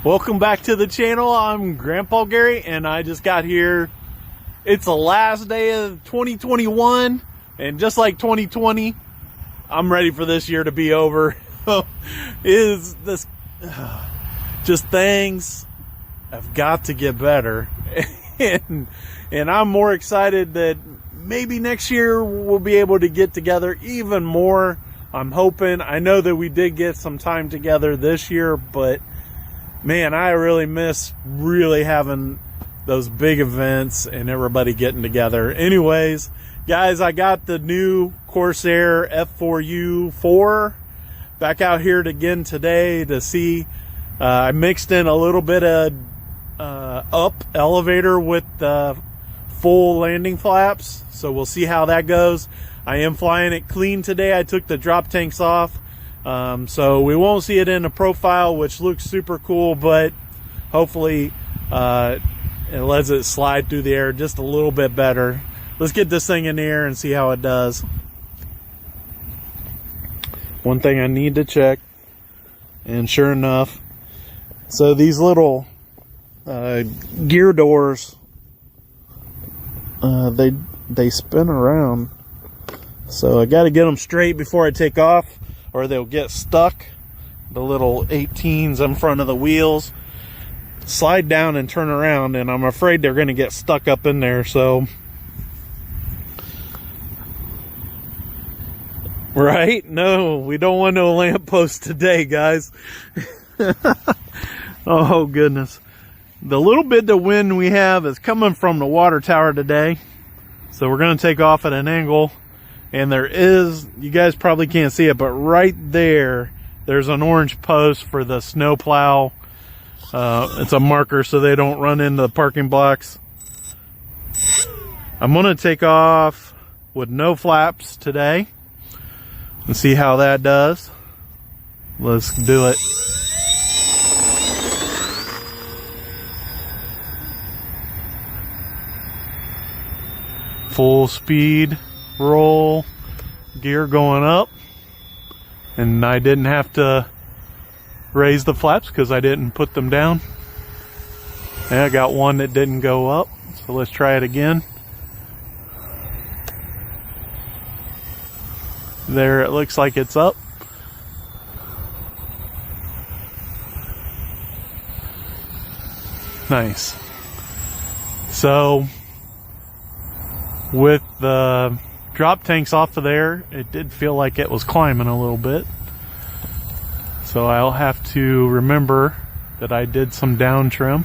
Welcome back to the channel. I'm Grandpa Gary, and I just got here. It's the last day of 2021, and just like 2020, I'm ready for this year to be over. Is this just things have got to get better, and I'm more excited that maybe next year we'll be able to get together even more. I'm hoping. I know that we did get some time together this year, but man, I really miss having those big events and everybody getting together. Anyways, guys, I got the new Corsair F4U-4 back out here again today to see. I mixed in a little bit of up elevator with the full landing flaps, so we'll see how that goes. I am flying it clean today. I took the drop tanks off. So we won't see it in the profile, which looks super cool, but hopefully it lets it slide through the air just a little bit better. Let's get this thing in the air and see how it does. One thing I need to check, and sure enough, so these little gear doors, they spin around, so I got to get them straight before I take off, or they'll get stuck. The little 18s in front of the wheels slide down and turn around, and I'm afraid they're going to get stuck up in there. So, right? No, we don't want no lamppost today, guys. Oh goodness, the little bit of wind we have is coming from the water tower today, so we're going to take off at an angle. And there is, you guys probably can't see it, but right there's an orange post for the snow plow. It's a marker so they don't run into the parking blocks. I'm going to take off with no flaps today and see how that does. Let's do it. Full speed roll, gear going up, and I didn't have to raise the flaps because I didn't put them down. And I got one that didn't go up, so let's try it again. There, it looks like it's up. Nice. So with the drop tanks off of there, it did feel like it was climbing a little bit, so I'll have to remember that I did some down trim.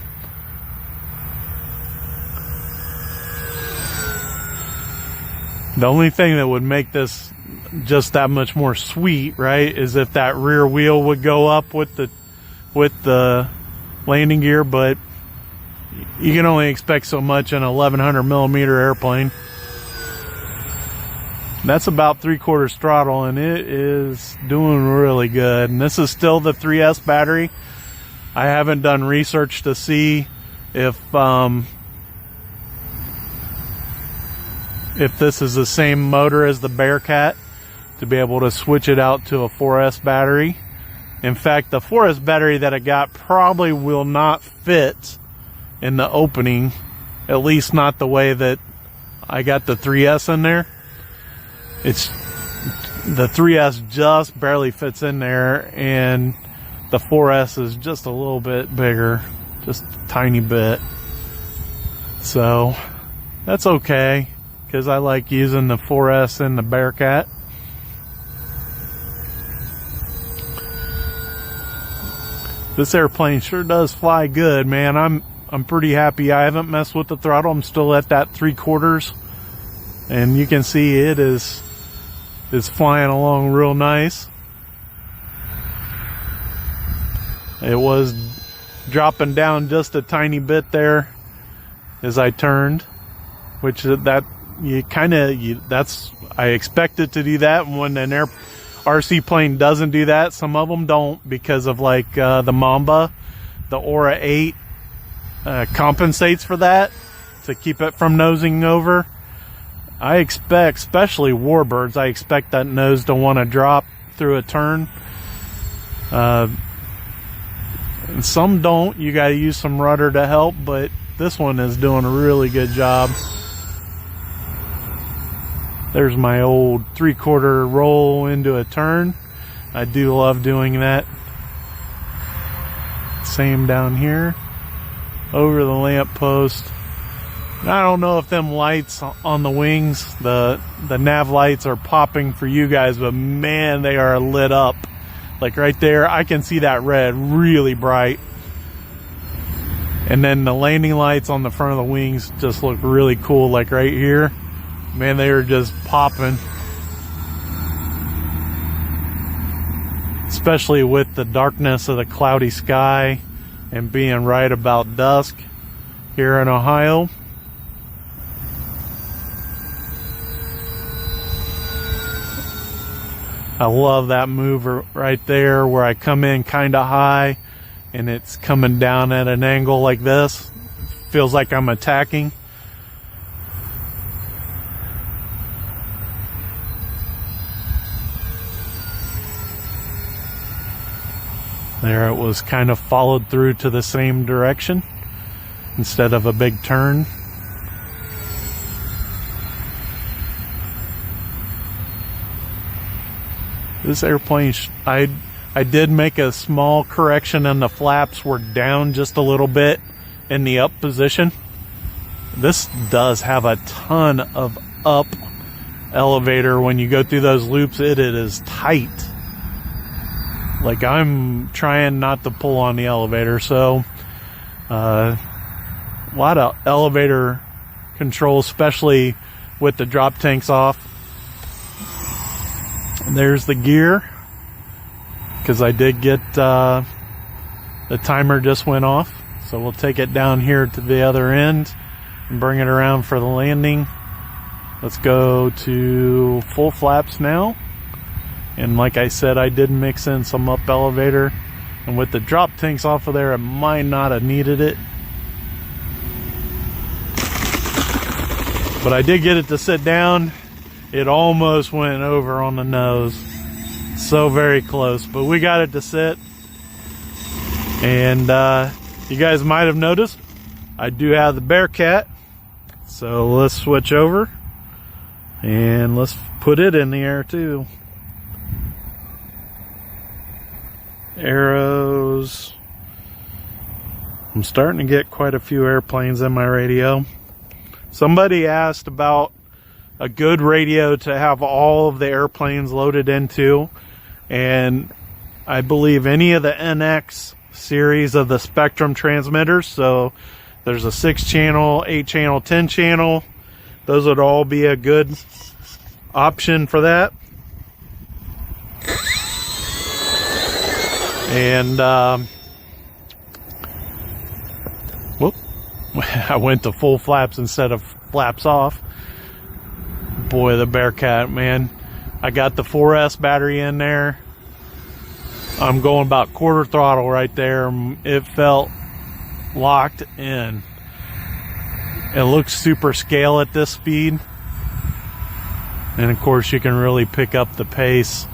The only thing that would make this just that much more sweet, right, is if that rear wheel would go up with the landing gear, but you can only expect so much in an 1100mm airplane. That's about 3/4 throttle, and it is doing really good. And this is still the 3S battery. I haven't done research to see if this is the same motor as the Bearcat to be able to switch it out to a 4S battery. In fact, the 4S battery that I got probably will not fit in the opening, at least not the way that I got the 3S in there. It's the 3S just barely fits in there, and the 4S is just a little bit bigger, just a tiny bit. So that's okay, because I like using the 4S in the Bearcat. This airplane sure does fly good, man. I'm pretty happy. I haven't messed with the throttle. I'm still at that 3/4, and you can see it is flying along real nice. It was dropping down just a tiny bit there as I turned, which that that's, I expected to do that. When an RC plane doesn't do that, some of them don't, because of like the Mamba, the Aura 8 compensates for that to keep it from nosing over. I expect, especially warbirds, I expect that nose to want to drop through a turn. And some don't. You got to use some rudder to help, but this one is doing a really good job. There's my old 3/4 roll into a turn. I do love doing that. Same down here. Over the lamp post. I don't know if them lights on the wings, the nav lights are popping for you guys, but man, they are lit up. Like right there, I can see that red really bright. And then the landing lights on the front of the wings just look really cool, like right here. Man, they are just popping. Especially with the darkness of the cloudy sky and being right about dusk here in Ohio. I love that move right there where I come in kind of high and it's coming down at an angle like this. Feels like I'm attacking. There it was, kind of followed through to the same direction instead of a big turn. This airplane, I did make a small correction, and the flaps were down just a little bit in the up position. This does have a ton of up elevator. When you go through those loops, it is tight. Like, I'm trying not to pull on the elevator, so a lot of elevator control, especially with the drop tanks off. There's the gear, because I did get the timer just went off, so we'll take it down here to the other end and bring it around for the landing. Let's go to full flaps now. And like I said, I did mix in some up elevator, and with the drop tanks off of there, I might not have needed it, but I did get it to sit down. It almost went over on the nose, so very close, but we got it to sit. And you guys might have noticed I do have the Bearcat, so let's switch over and let's put it in the air too. Arrows. I'm starting to get quite a few airplanes in my radio. Somebody asked about a good radio to have all of the airplanes loaded into, and I believe any of the NX series of the Spectrum transmitters, so there's a 6-channel, 8-channel, 10-channel, those would all be a good option for that. And whoop, I went to full flaps instead of flaps off. Boy, the Bearcat, man. I got the 4S battery in there. I'm going about quarter throttle right there. It felt locked in. It looks super scale at this speed. And of course, you can really pick up the pace,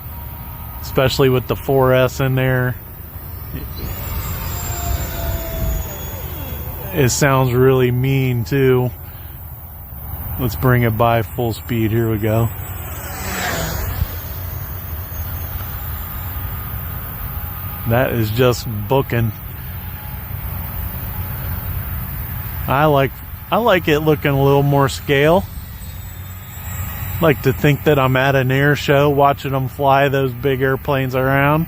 especially with the 4S in there. It sounds really mean too. Let's bring it by full speed. Here we go. That is just booking. I like it looking a little more scale. Like to think that I'm at an air show watching them fly those big airplanes around.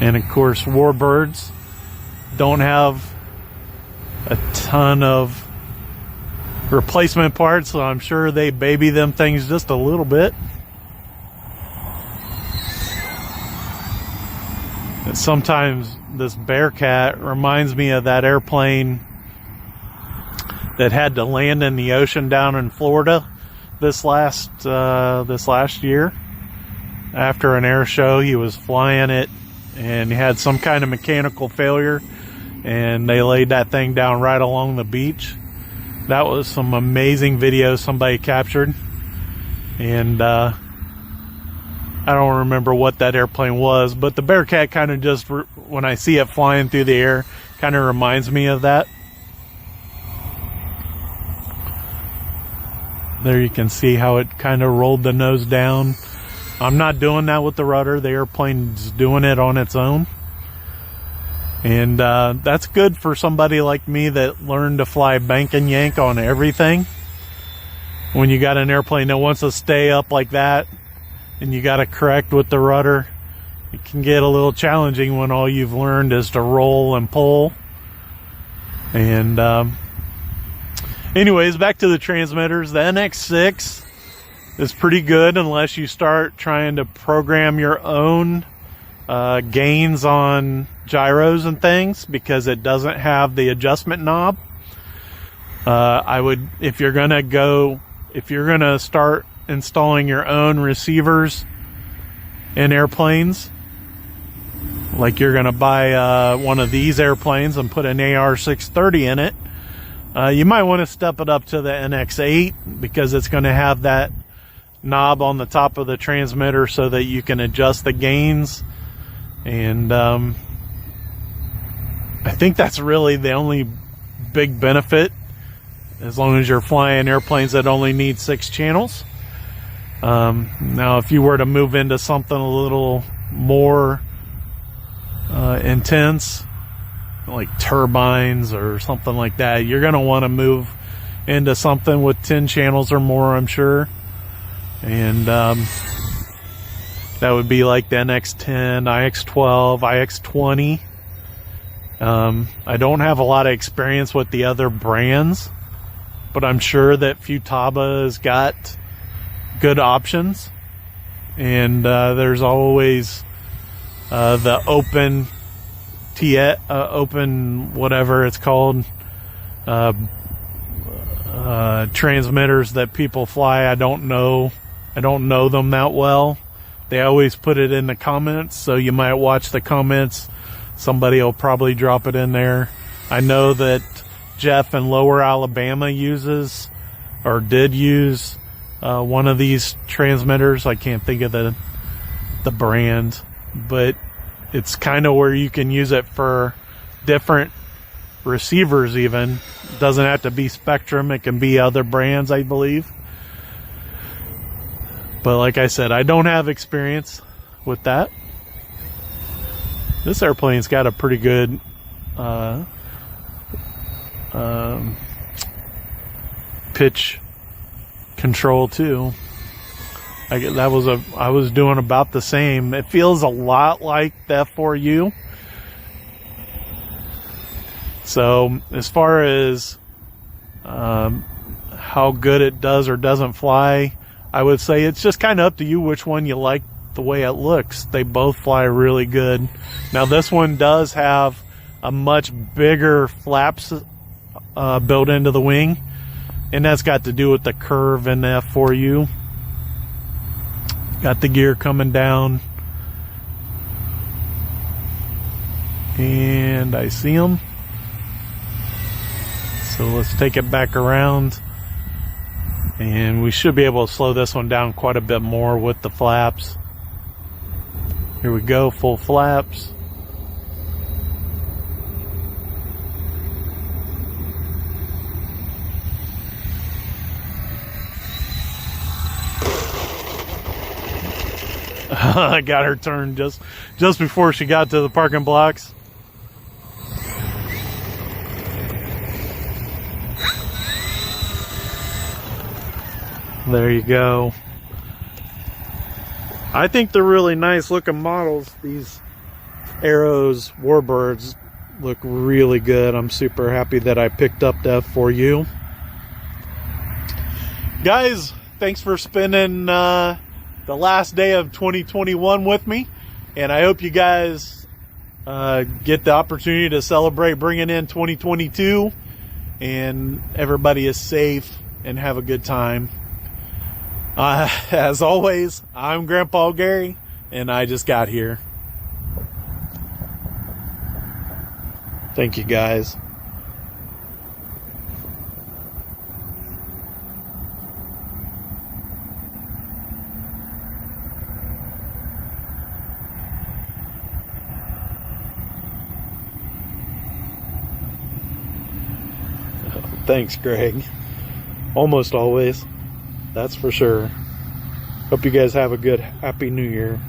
And of course, warbirds don't have a ton of replacement parts, so I'm sure they baby them things just a little bit. And sometimes this Bearcat reminds me of that airplane that had to land in the ocean down in Florida this last year. After an air show, he was flying it and he had some kind of mechanical failure, and they laid that thing down right along the beach. That was some amazing video somebody captured, and I don't remember what that airplane was, but the Bearcat kind of just, when I see it flying through the air, kind of reminds me of that. There you can see how it kind of rolled the nose down. I'm not doing that with the rudder. The airplane's doing it on its own. And that's good for somebody like me that learned to fly bank and yank on everything. When you got an airplane that wants to stay up like that, and you got to correct with the rudder, it can get a little challenging when all you've learned is to roll and pull. And anyways, back to the transmitters. The NX6 is pretty good unless you start trying to program your own gains on gyros and things, because it doesn't have the adjustment knob. I would, if you're gonna start installing your own receivers in airplanes, like you're gonna buy one of these airplanes and put an AR630 in it, you might want to step it up to the NX8, because it's going to have that knob on the top of the transmitter so that you can adjust the gains. And I think that's really the only big benefit, as long as you're flying airplanes that only need 6 channels. Now, if you were to move into something a little more intense, like turbines or something like that, you're going to want to move into something with 10 channels or more, I'm sure. And that would be like the NX10, IX12, IX20. I don't have a lot of experience with the other brands, but I'm sure that Futaba has got good options. And there's always the open open whatever it's called, transmitters that people fly. I don't know them that well. They always put it in the comments, so you might watch the comments. Somebody will probably drop it in there. I know that Jeff in Lower Alabama uses, or did use, one of these transmitters. I can't think of the brand, but it's kind of where you can use it for different receivers even. It doesn't have to be Spectrum. It can be other brands, I believe. But like I said, I don't have experience with that. This airplane's got a pretty good pitch control too. I was doing about the same. It feels a lot like the F4U. So as far as how good it does or doesn't fly, I would say it's just kind of up to you which one you like the way it looks. They both fly really good. Now this one does have a much bigger flaps built into the wing, and that's got to do with the curve in the F4U. Got the gear coming down, and I see them. So let's take it back around, and we should be able to slow this one down quite a bit more with the flaps. Here we go, full flaps. I got her turned just before she got to the parking blocks. There you go. I think they're really nice looking models. These Arrows Warbirds look really good. I'm super happy that I picked up the F4U. Guys, thanks for spending the last day of 2021 with me, and I hope you guys get the opportunity to celebrate bringing in 2022, and everybody is safe and have a good time. As always, I'm Grandpa Gary, and I just got here. Thank you, guys. Thanks, Greg. Almost always. That's for sure. Hope you guys have a good, happy new year.